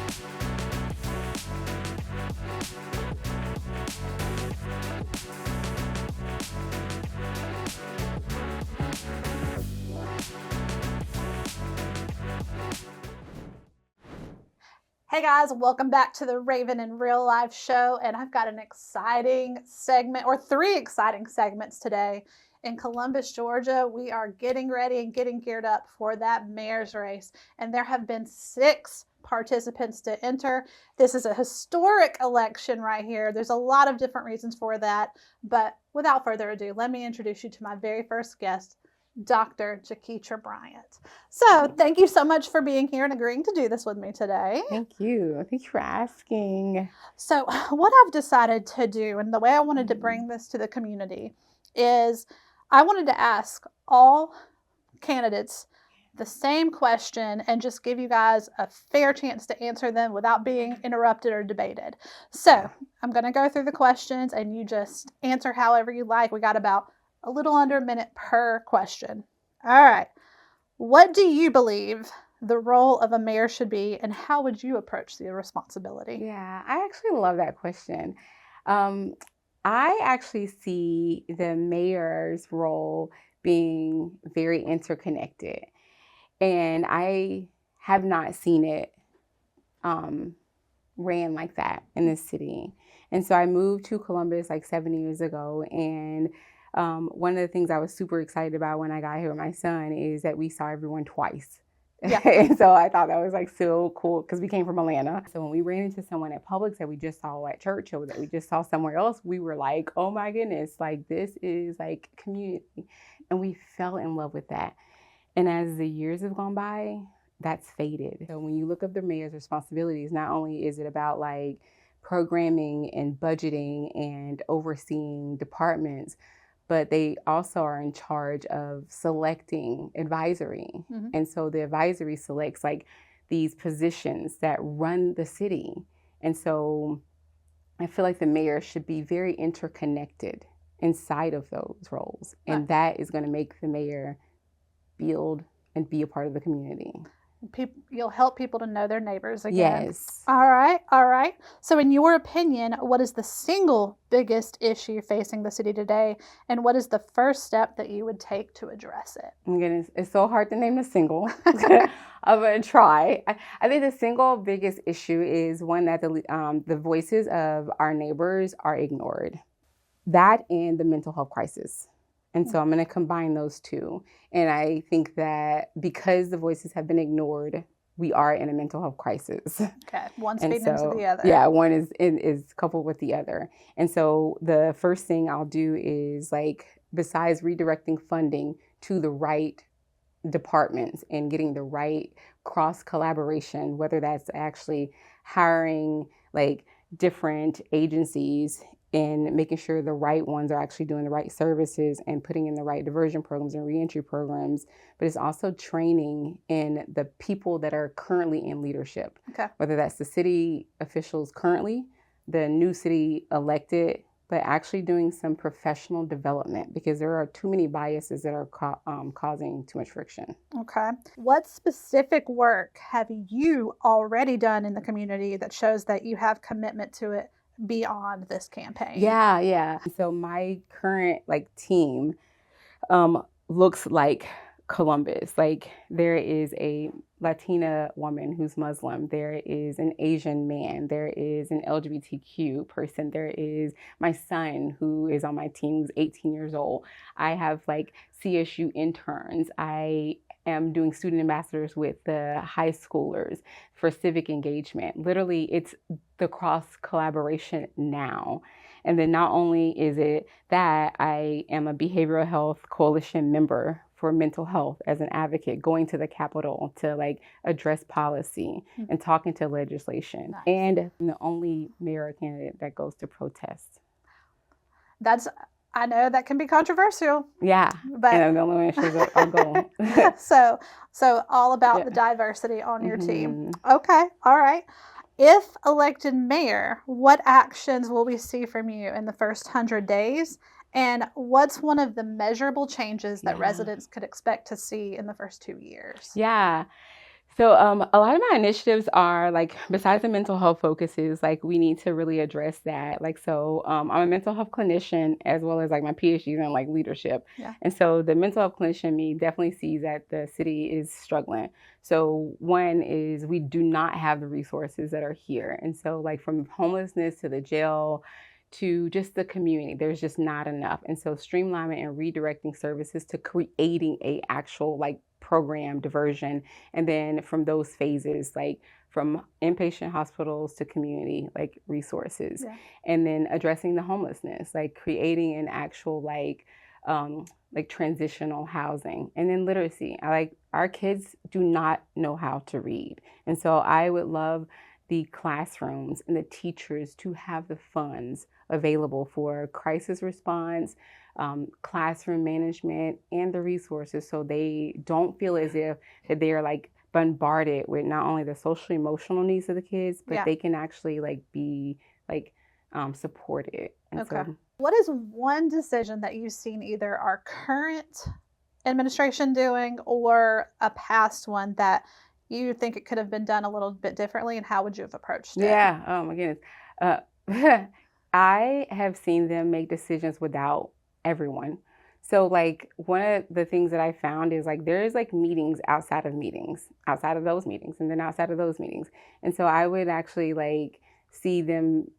Hey guys, welcome back to the Raven in Real Life show, and I've got an exciting segment, or 3 exciting segments today. In Columbus, Georgia, we are getting ready and getting geared up for that mayor's race, and there have been 6 participants to enter. This is a historic election right here. There's a lot of different reasons for that, but without further ado, let me introduce you to my very first guest, Dr. Jaketra Bryant. So thank you so much for being here and agreeing to do this with me today. Thank you. Thank you for asking. So what I've decided to do, and the way I wanted to bring this to the community, is I wanted to ask all candidates the same question and just give you guys a fair chance to answer them without being interrupted or debated. So I'm going to go through the questions and you just answer however you like. We got about a little under a minute per question. All right. What do you believe the role of a mayor should be, and how would you approach the responsibility? Yeah, I actually love that question. I actually see the mayor's role being very interconnected, and I have not seen it ran like that in this city. And so I moved to Columbus like 7 years ago, and one of the things I was super excited about when I got here with my son is that we saw everyone twice. Yeah. And so I thought that was like so cool because we came from Atlanta. So when we ran into someone at Publix that we just saw at church or that we just saw somewhere else, we were like, oh my goodness, like this is like community. And we fell in love with that. And as the years have gone by, that's faded. So when you look up the mayor's responsibilities, not only is it about like programming and budgeting and overseeing departments, but they also are in charge of selecting advisory. Mm-hmm. And so the advisory selects like these positions that run the city. And so I feel like the mayor should be very interconnected inside of those roles. Right. And that is going to make the mayor build and be a part of the community. You'll help people to know their neighbors again. Yes. All right. So in your opinion, what is the single biggest issue facing the city today? And what is the first step that you would take to address it? Again, it's so hard to name the single. I'm going to try. I think the single biggest issue is one that the voices of our neighbors are ignored. That and the mental health crisis. And so I'm going to combine those two. And I think that because the voices have been ignored, we are in a mental health crisis. Okay. One's feeding into the other. Yeah, one is coupled with the other. And so the first thing I'll do is like, besides redirecting funding to the right departments and getting the right cross collaboration, whether that's actually hiring like different agencies and making sure the right ones are actually doing the right services and putting in the right diversion programs and reentry programs. But it's also training in the people that are currently in leadership, okay. Whether that's the city officials currently, the new city elected, but actually doing some professional development because there are too many biases that are causing too much friction. Okay. What specific work have you already done in the community that shows that you have commitment to it beyond this campaign? Yeah. So my current team looks like Columbus. Like there is a Latina woman who's Muslim. There is an Asian man. There is an LGBTQ person. There is my son who is on my team who's 18 years old. I have CSU interns. I am doing student ambassadors with the high schoolers for civic engagement. Literally, it's the cross collaboration now. And then not only is it that, I am a behavioral health coalition member for mental health as an advocate, going to the Capitol to address policy and talking to legislation. Nice. And I'm the only mayor candidate that goes to protest. I know that can be controversial. Yeah, but and I'm the only one I'll go. So all about the diversity on your team. Okay, all right. If elected mayor, what actions will we see from you in the first 100 days? And what's one of the measurable changes that residents could expect to see in the first 2 years? Yeah. So a lot of my initiatives are like, besides the mental health focuses, like we need to really address that. Like, so I'm a mental health clinician as well as like my PhD in like leadership. Yeah. And so the mental health clinician in me definitely sees that the city is struggling. So one is we do not have the resources that are here. And so like from homelessness to the jail to just the community, there's just not enough. And so streamlining and redirecting services to creating a actual like program diversion, and then from those phases, like from inpatient hospitals to community like resources, Yeah. and then addressing the homelessness, like creating an actual like transitional housing, and then literacy. Our kids do not know how to read, and so I would love the classrooms and the teachers to have the funds available for crisis response, classroom management, and the resources, so they don't feel as if that they are like bombarded with not only the social emotional needs of the kids, but they can actually like be like supported. And okay. So, what is one decision that you've seen either our current administration doing or a past one that you think it could have been done a little bit differently, and how would you have approached it? Yeah. Oh my goodness. I have seen them make decisions without everyone. So like one of the things that I found is like there is like meetings outside of those meetings, and then outside of those meetings. And so I would actually like see them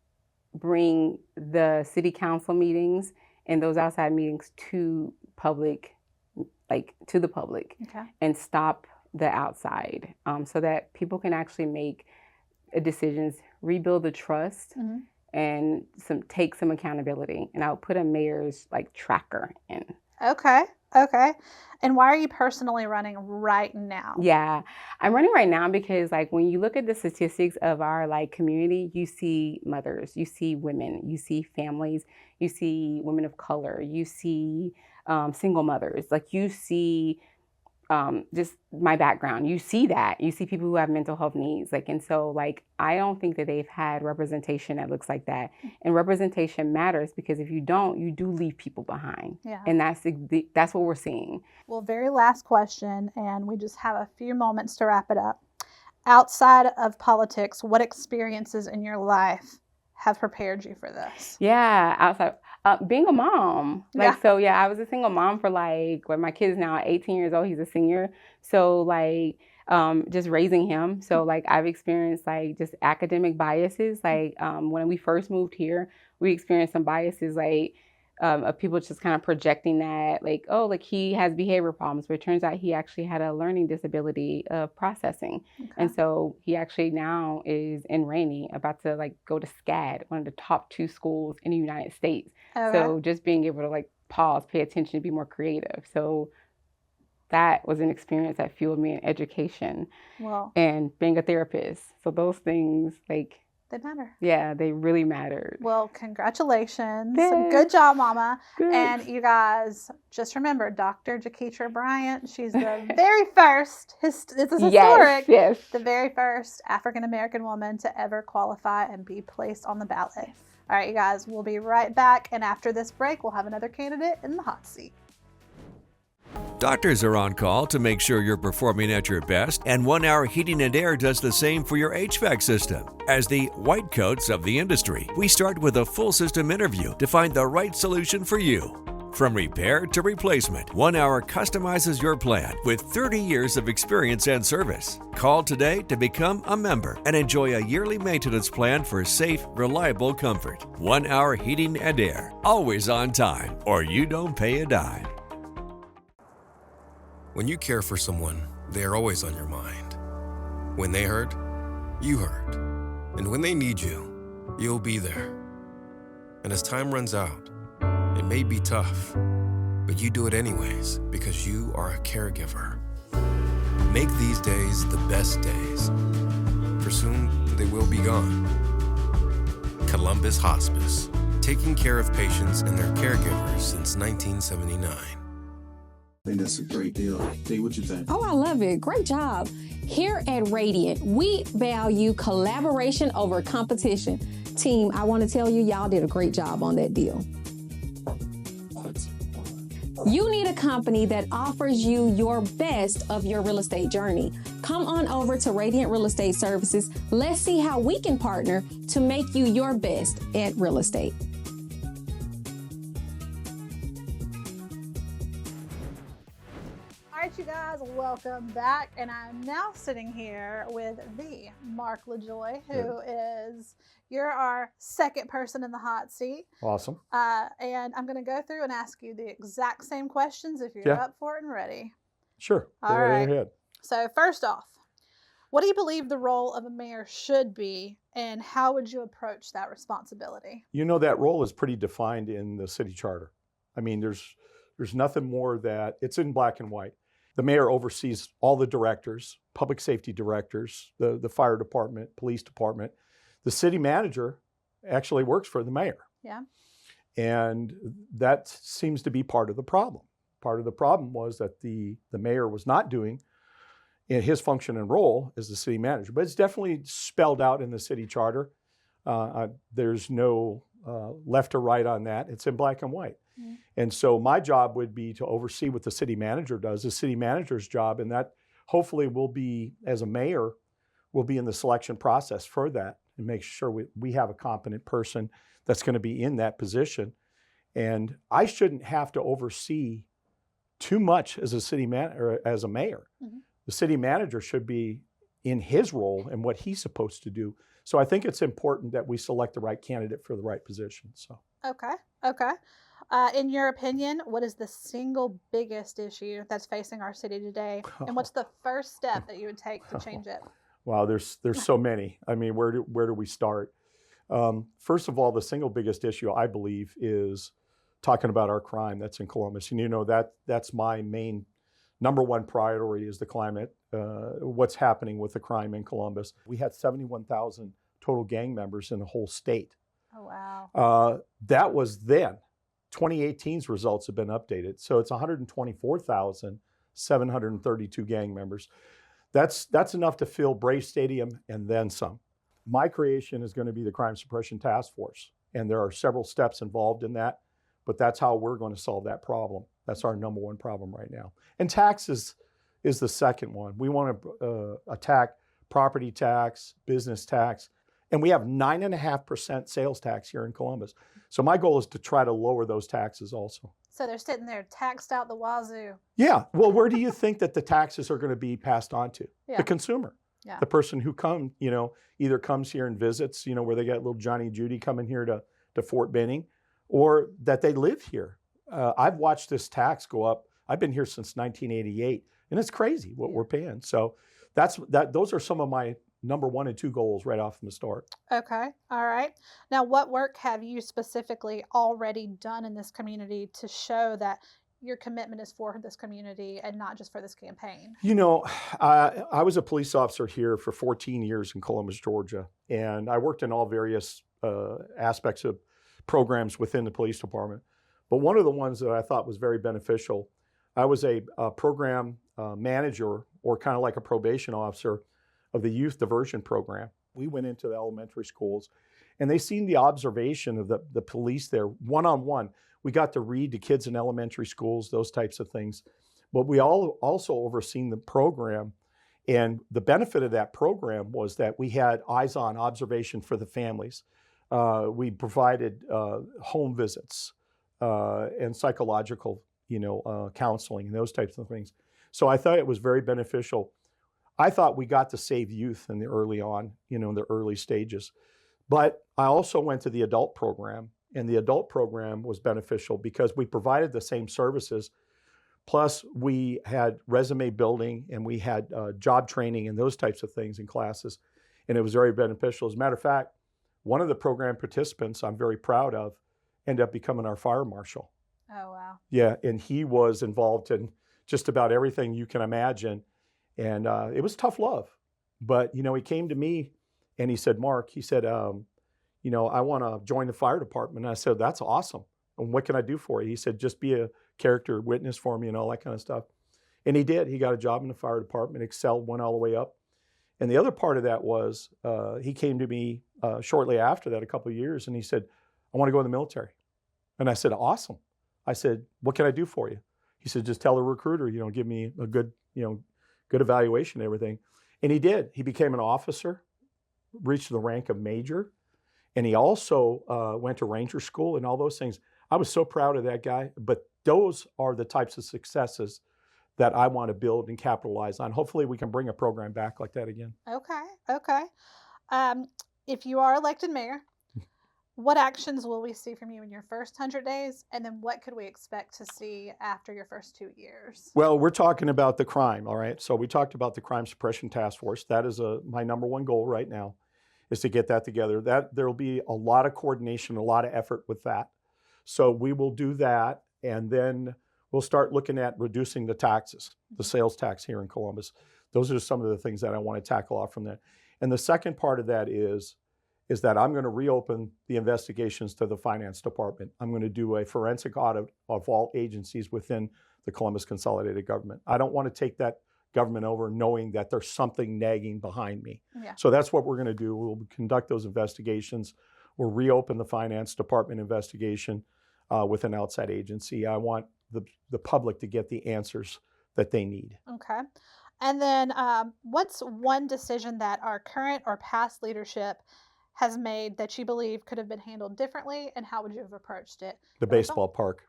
bring the city council meetings and those outside meetings to the public, Okay. and stop the outside, so that people can actually make decisions, rebuild the trust, Mm-hmm. and take some accountability. And I'll put a mayor's like tracker in. Okay. And why are you personally running right now? Yeah, I'm running right now because like when you look at the statistics of our like community, you see mothers, you see women, you see families, you see women of color, you see single mothers, like you see just my background. You see people who have mental health needs. Like, and so like, I don't think that they've had representation that looks like that. And representation matters because if you don't, you do leave people behind. Yeah. And that's what we're seeing. Well, very last question, and we just have a few moments to wrap it up. Outside of politics, what experiences in your life have prepared you for this? Yeah, outside. Being a mom. I was a single mom for like, when my kid is now 18 years old, he's a senior. So like, just raising him. So like, I've experienced like just academic biases. Like, when we first moved here, we experienced some biases, like, of people just kind of projecting that like, oh, like he has behavior problems, but it turns out he actually had a learning disability of processing. Okay. And so he actually now is in Rainey about to like go to SCAD, one of the top 2 schools in the United States. Okay. So just being able to like pause, pay attention, be more creative. So that was an experience that fueled me in education. Wow. And being a therapist. So those things like, they matter. Yeah, they really mattered. Well, congratulations. Thanks. Good job, Mama. Good. And you guys, just remember, Dr. Jaketra Bryant, she's the very first, this is historic, yes. The very first African-American woman to ever qualify and be placed on the ballot. Yes. All right, you guys, we'll be right back. And after this break, we'll have another candidate in the hot seat. Doctors are on call to make sure you're performing at your best, and 1 Hour Heating and Air does the same for your HVAC system. As the white coats of the industry, we start with a full system interview to find the right solution for you. From repair to replacement, 1 Hour customizes your plan with 30 years of experience and service. Call today to become a member and enjoy a yearly maintenance plan for safe, reliable comfort. 1 Hour Heating and Air, always on time, or you don't pay a dime. When you care for someone, they are always on your mind. When they hurt, you hurt. And when they need you, you'll be there. And as time runs out, it may be tough, but you do it anyways because you are a caregiver. Make these days the best days, for soon they will be gone. Columbus Hospice, taking care of patients and their caregivers since 1979. I think that's a great deal. Dee, what you think? Oh, I love it. Great job. Here at Radiant, we value collaboration over competition. Team, I want to tell you, y'all did a great job on that deal. You need a company that offers you your best of your real estate journey. Come on over to Radiant Real Estate Services. Let's see how we can partner to make you your best at real estate. All right, you guys, welcome back. And I'm now sitting here with the Mark LaJoye, who is, you're our second person in the hot seat. Awesome. And I'm going to go through and ask you the exact same questions if you're up for it and ready. Sure. All Go right. ahead. So first off, what do you believe the role of a mayor should be, and how would you approach that responsibility? You know, that role is pretty defined in the city charter. I mean, there's nothing more that, it's in black and white. The mayor oversees all the directors, public safety directors, the fire department, police department. The city manager actually works for the mayor. Yeah. And that seems to be part of the problem. Part of the problem was that the mayor was not doing in his function and role as the city manager, but it's definitely spelled out in the city charter. There's no left or right on that. It's in black and white. Mm-hmm. And so my job would be to oversee what the city manager does. The city manager's job, and that hopefully will be, as a mayor, will be in the selection process for that and make sure we have a competent person that's going to be in that position. And I shouldn't have to oversee too much as a city or as a mayor. Mm-hmm. The city manager should be in his role and what he's supposed to do. So I think it's important that we select the right candidate for the right position. So Okay. In your opinion, what is the single biggest issue that's facing our city today, and what's the first step that you would take to change it? Wow, there's so many. I mean, where do we start? First of all, the single biggest issue I believe is talking about our crime that's in Columbus, and you know that's my main number one priority is the climate. What's happening with the crime in Columbus? We had 71,000 total gang members in the whole state. Oh wow. That was then. 2018's results have been updated, so it's 124,732 gang members. That's enough to fill Brave Stadium and then some. My creation is going to be the Crime Suppression Task Force, and there are several steps involved in that, but that's how we're going to solve that problem. That's our number one problem right now. And taxes is the second one. We want to attack property tax, business tax, and we have 9.5% sales tax here in Columbus. So my goal is to try to lower those taxes also. So they're sitting there taxed out the wazoo. Yeah. Well, where do you think that the taxes are going to be passed on to? Yeah. The consumer. Yeah. The person who either comes here and visits, where they got little Johnny Judy coming here to Fort Benning, or that they live here. I've watched this tax go up. I've been here since 1988, and it's crazy what we're paying. So those are some of my number 1 and 2 goals right off from the start. Okay. All right. Now, what work have you specifically already done in this community to show that your commitment is for this community and not just for this campaign? I was a police officer here for 14 years in Columbus, Georgia, and I worked in all various aspects of programs within the police department. But one of the ones that I thought was very beneficial, I was a program manager, or kind of like a probation officer, of the youth diversion program. We went into the elementary schools, and they seen the observation of the police there one-on-one. We got to read to kids in elementary schools, those types of things. But we also overseen the program, and the benefit of that program was that we had eyes-on observation for the families. We provided home visits and psychological, counseling and those types of things. So I thought it was very beneficial. I thought we got to save youth in the early stages. But I also went to the adult program, and the adult program was beneficial because we provided the same services. Plus, we had resume building, and we had job training and those types of things in classes. And it was very beneficial. As a matter of fact, one of the program participants I'm very proud of ended up becoming our fire marshal. Oh, wow. Yeah, and he was involved in just about everything you can imagine. And it was tough love. But, he came to me and he said, Mark, he said, I want to join the fire department. And I said, that's awesome. And what can I do for you? He said, just be a character witness for me and all that kind of stuff. And he did. He got a job in the fire department, excelled, went all the way up. And the other part of that was he came to me shortly after that, a couple of years, and he said, I want to go in the military. And I said, awesome. I said, what can I do for you? He said, just tell the recruiter, give me a good, good evaluation and everything. And he did. He became an officer, reached the rank of major, and he also went to Ranger School and all those things. I was so proud of that guy, but those are the types of successes that I want to build and capitalize on. Hopefully we can bring a program back like that again. Okay. If you are elected mayor, what actions will we see from you in your first 100 days? And then what could we expect to see after your first 2 years? Well, we're talking about the crime, all right? So we talked about the Crime Suppression Task Force. That is my number one goal right now, is to get that together. There will be a lot of coordination, a lot of effort with that. So we will do that, and then we'll start looking at reducing the taxes, the sales tax here in Columbus. Those are some of the things that I want to tackle off from that. And the second part of that is that I'm going to reopen the investigations to the finance department. I'm going to do a forensic audit of all agencies within the Columbus Consolidated Government. I don't want to take that government over knowing that there's something nagging behind me. Yeah. So that's what we're going to do. We'll conduct those investigations. We'll reopen the finance department investigation with an outside agency. I want the public to get the answers that they need. Okay. And then what's one decision that our current or past leadership has made that you believe could have been handled differently, and how would you have approached it? The baseball park.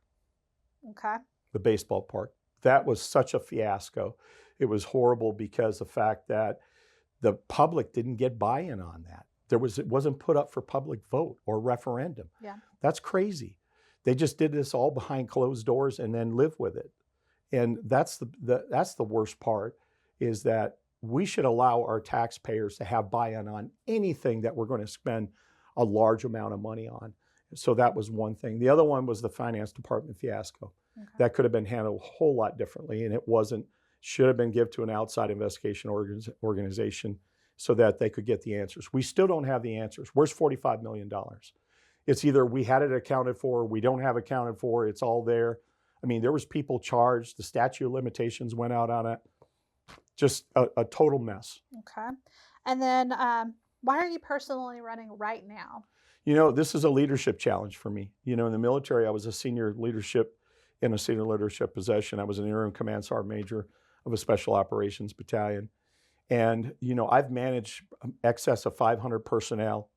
Okay. The baseball park. That was such a fiasco. It was horrible because the fact that the public didn't get buy-in on that. It wasn't put up for public vote or referendum. Yeah. That's crazy. They just did this all behind closed doors and then live with it. And that's the worst part, is that we should allow our taxpayers to have buy-in on anything that we're going to spend a large amount of money on. So that was one thing. The other one was the finance department fiasco. Okay. That could have been handled a whole lot differently, and it wasn't. Should have been given to an outside investigation organization so that they could get the answers. We still don't have the answers. Where's $45 million? It's either we had it accounted for, we don't have accounted for, it's all there. I mean, there was people charged, the statute of limitations went out on it. Just a total mess. Okay. And then why are you personally running right now? You know, this is a leadership challenge for me. You know, in the military, I was a senior leadership position. I was an interim command sergeant major of a special operations battalion. And, you know, I've managed excess of 500 personnel.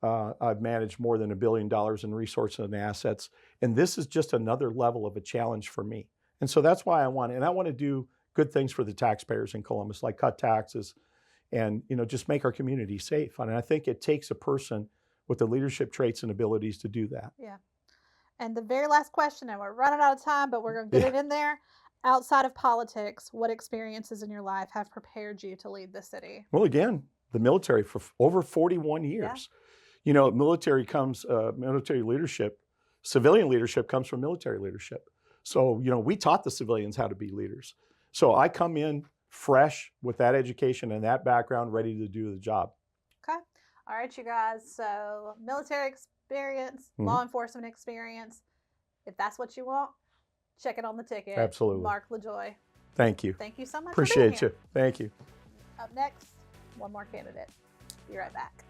I've managed more than $1 billion in resources and assets. And this is just another level of a challenge for me. And so that's why I want to do good things for the taxpayers in Columbus, like cut taxes and, you know, just make our community safe. And I think it takes a person with the leadership traits and abilities to do that. Yeah. And the very last question, and we're running out of time, but we're going to get it in there. Outside of politics, what experiences in your life have prepared you to lead the city? Well, again, the military for over 41 years. Yeah. You know, military leadership, civilian leadership comes from military leadership. So, you know, we taught the civilians how to be leaders. So I come in fresh with that education and that background, ready to do the job. Okay. All right, you guys. So military experience, law enforcement experience. If that's what you want, check it on the ticket. Absolutely. Mark LaJoye. Thank you. Thank you so much. Appreciate you. Thank you. Up next, one more candidate. Be right back.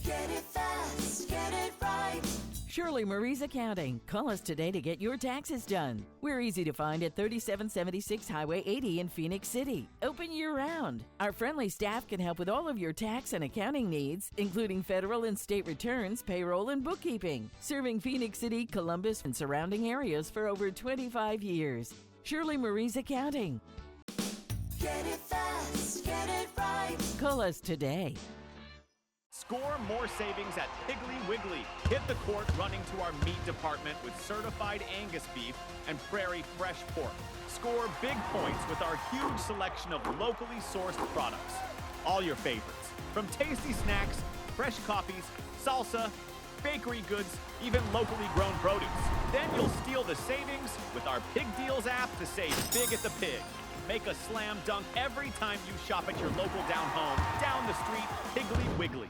Get it fast, get it right. Shirley Marie's Accounting. Call us today to get your taxes done. We're easy to find at 3776 Highway 80 in Phoenix City. Open year-round. Our friendly staff can help with all of your tax and accounting needs, including federal and state returns, payroll, and bookkeeping. Serving Phoenix City, Columbus, and surrounding areas for over 25 years. Shirley Marie's Accounting. Get it fast, get it right. Call us today. Score more savings at Piggly Wiggly. Hit the court running to our meat department with certified Angus beef and prairie fresh pork. Score big points with our huge selection of locally sourced products. All your favorites, from tasty snacks, fresh coffees, salsa, bakery goods, even locally grown produce. Then you'll steal the savings with our Pig Deals app to save big at the Pig. Make a slam dunk every time you shop at your local down home, down the street, Piggly Wiggly.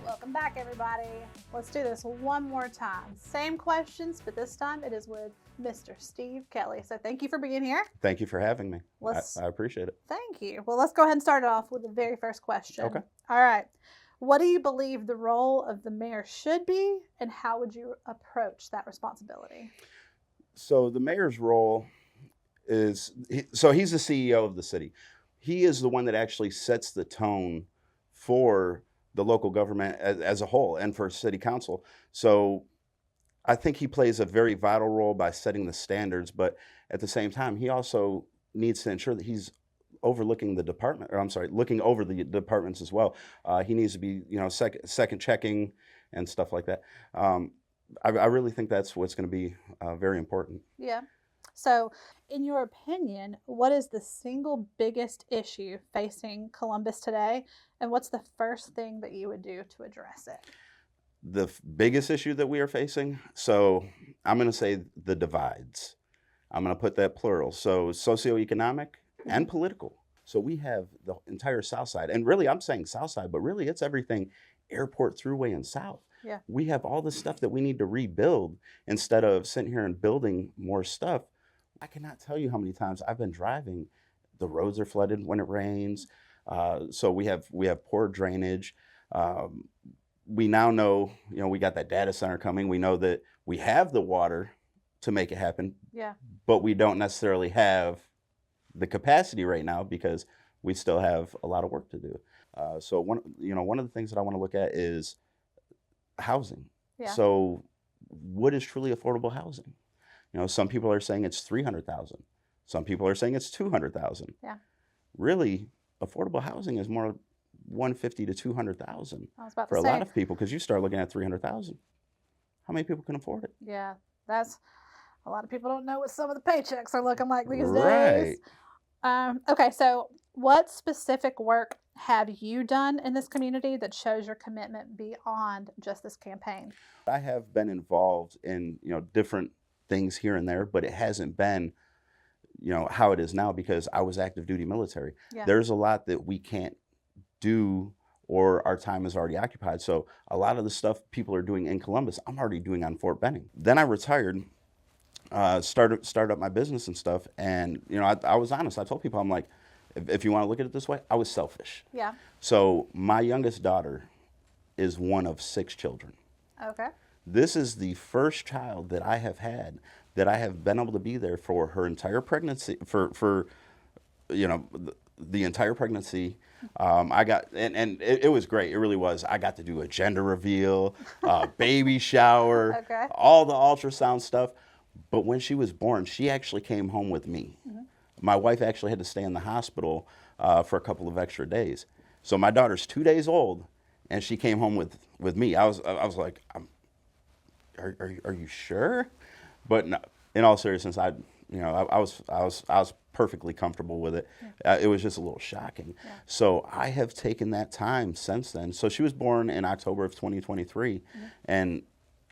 Welcome back, everybody. Let's do this one more time. Same questions, but this time it is with Mr. Steve Kelly. So thank you for being here. Thank you for having me. I appreciate it. Thank you. Well, let's go ahead and start it off with the very first question. Okay. All right. What do you believe the role of the mayor should be, and how would you approach that responsibility? So the mayor's role is, so he's the CEO of the city. He is the one that actually sets the tone for the local government as a whole and for city council. So I think he plays a very vital role by setting the standards, but at the same time, he also needs to ensure that he's overlooking the department, or I'm sorry, looking over the departments as well. He needs to be, second checking and stuff like that. I really think that's what's going to be very important. Yeah. So, in your opinion, what is the single biggest issue facing Columbus today, and what's the first thing that you would do to address it? The biggest issue that we are facing, so I'm going to say the divides. I'm going to put that plural. So socioeconomic and political. So we have the entire South Side, and really I'm saying South Side, but really it's everything airport, thruway, and south. Yeah. We have all the stuff that we need to rebuild instead of sitting here and building more stuff. I cannot tell you how many times I've been driving. The roads are flooded when it rains. So we have poor drainage. We now know, we got that data center coming. We know that we have the water to make it happen. Yeah. But we don't necessarily have the capacity right now because we still have a lot of work to do. So one of the things that I want to look at is housing. Yeah. So what is truly affordable housing? Some people are saying it's $300,000. Some people are saying it's $200,000. Yeah. Really, affordable housing is more $150,000 to $200,000 for a lot of people, because you start looking at $300,000. How many people can afford it? Yeah, that's a lot of people don't know what some of the paychecks are looking like these Right. days. Okay, so what specific work have you done in this community that shows your commitment beyond just this campaign? I have been involved in different things here and there, but it hasn't been how it is now because I was active duty military. Yeah. There's a lot that we can't do or our time is already occupied. So a lot of the stuff people are doing in Columbus, I'm already doing on Fort Benning. Then I retired, started up my business and stuff. And, I was honest. I told people, I'm like, if you want to look at it this way, I was selfish. Yeah. So my youngest daughter is one of 6 children. Okay. This is the first child that I have had that I have been able to be there for her entire pregnancy, for the entire pregnancy. I got, and it was great. It really was. I got to do a gender reveal, baby shower, Okay. all the ultrasound stuff. But when she was born, she actually came home with me. Mm-hmm. My wife actually had to stay in the hospital for a couple of extra days. So my daughter's 2 days old, and she came home with me. I was like, are you sure? But no, in all seriousness, I was perfectly comfortable with it. Yeah. It was just a little shocking. Yeah. So I have taken that time since then. So she was born in October of 2023, mm-hmm. and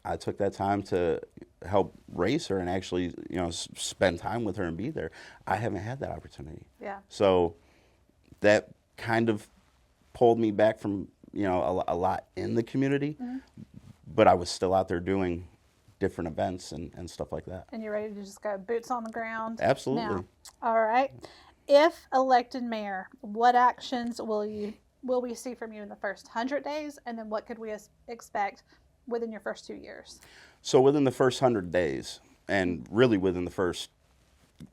I took that time to help raise her and actually, spend time with her and be there. I haven't had that opportunity. Yeah. So that kind of pulled me back from, a lot in the community, mm-hmm. but I was still out there doing different events and stuff like that. And you're ready to just go boots on the ground? Absolutely. Now. All right. If elected mayor, what actions will we see from you in the first 100 days? And then what could we expect within your first 2 years? So within the first 100 days, and really within the first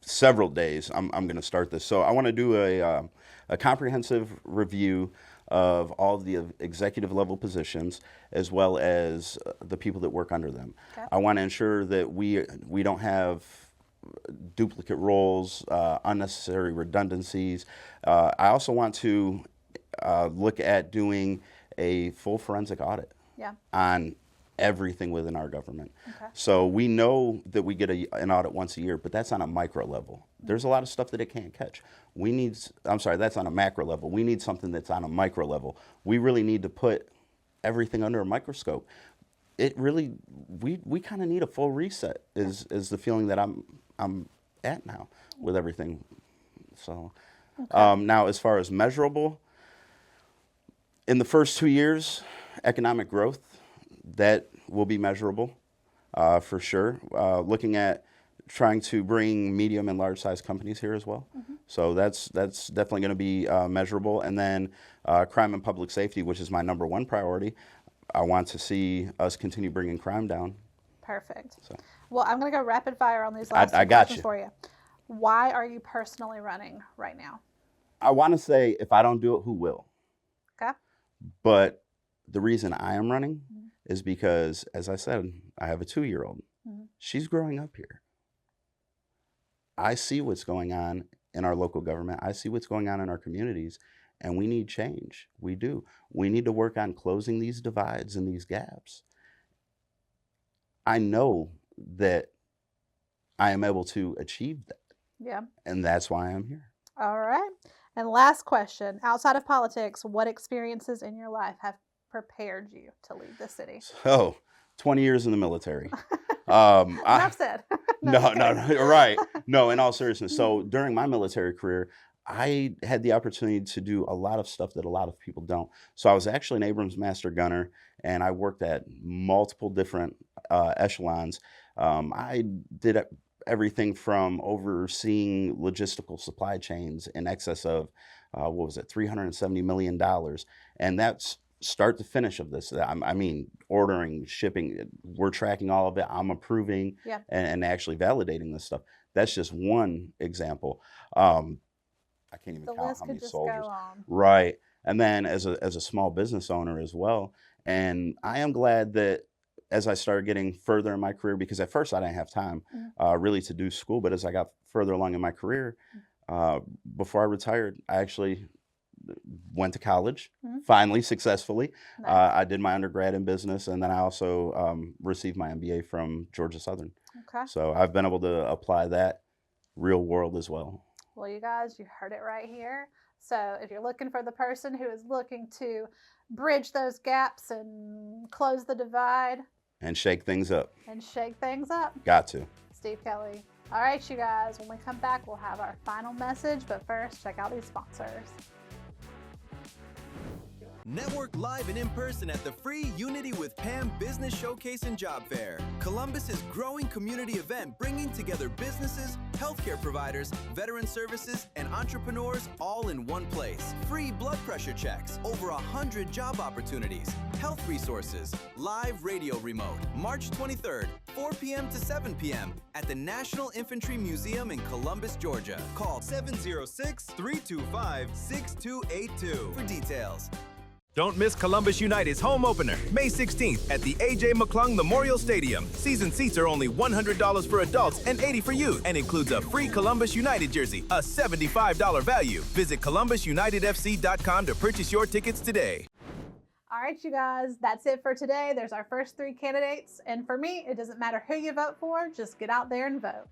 several days, I'm going to start this. So I want to do a comprehensive review of all of the executive level positions as well as the people that work under them. Okay. I want to ensure that we don't have duplicate roles, unnecessary redundancies. I also want to look at doing a full forensic audit on everything within our government. Okay. So we know that we get an audit once a year, but that's on a micro level. There's a lot of stuff that it can't catch. That's on a macro level. We need something that's on a micro level. We really need to put everything under a microscope. It really, we kind of need a full reset is the feeling that I'm at now with everything. So now as far as measurable, in the first 2 years, economic growth, that will be measurable for sure. Looking at trying to bring medium and large size companies here as well. Mm-hmm. So that's definitely going to be measurable. And then crime and public safety, which is my number one priority. I want to see us continue bringing crime down. Perfect. So. Well, I'm going to go rapid fire on these last two questions for you. Why are you personally running right now? I want to say if I don't do it, who will? Okay. But the reason I am running is because, as I said, I have a 2-year-old. She's growing up here. I see what's going on in our local government. I see what's going on in our communities, and we need change. We do. We need to work on closing these divides and these gaps. I know that I am able to achieve that. Yeah. And that's why I'm here. All right. And last question, outside of politics, what experiences in your life have prepared you to lead the city? So, 20 years in the military. Enough said. No, right. No, in all seriousness. So during my military career, I had the opportunity to do a lot of stuff that a lot of people don't. So I was actually an Abrams Master Gunner, and I worked at multiple different echelons. I did everything from overseeing logistical supply chains in excess of, $370 million. And that's start to finish of this. I mean, ordering, shipping, we're tracking all of it. I'm approving and actually validating this stuff. That's just one example. I can't even count how many soldiers. Right. And then as a small business owner as well. And I am glad that as I started getting further in my career, because at first I didn't have time really to do school, but as I got further along in my career, before I retired, I actually went to college, finally, successfully. Nice. I did my undergrad in business, and then I also received my MBA from Georgia Southern. Okay. So I've been able to apply that real world as well. Well, you guys, you heard it right here. So if you're looking for the person who is looking to bridge those gaps and close the divide. And shake things up. Got to. to. Steve Kelly. All right, you guys, when we come back, we'll have our final message. But first, check out these sponsors. Network live and in person at the free Unity with Pam Business Showcase and Job Fair, Columbus's growing community event bringing together businesses, healthcare providers, veteran services, and entrepreneurs all in one place. Free blood pressure checks, over 100 job opportunities, health resources, live radio remote, March 23rd, 4 p.m. to 7 p.m. at the National Infantry Museum in Columbus, Georgia. Call 706-325-6282 for details. Don't miss Columbus United's home opener, May 16th at the A.J. McClung Memorial Stadium. Season seats are only $100 for adults and $80 for youth, and includes a free Columbus United jersey, a $75 value. Visit ColumbusUnitedFC.com to purchase your tickets today. All right, you guys, that's it for today. There's our first 3 candidates. And for me, it doesn't matter who you vote for, just get out there and vote.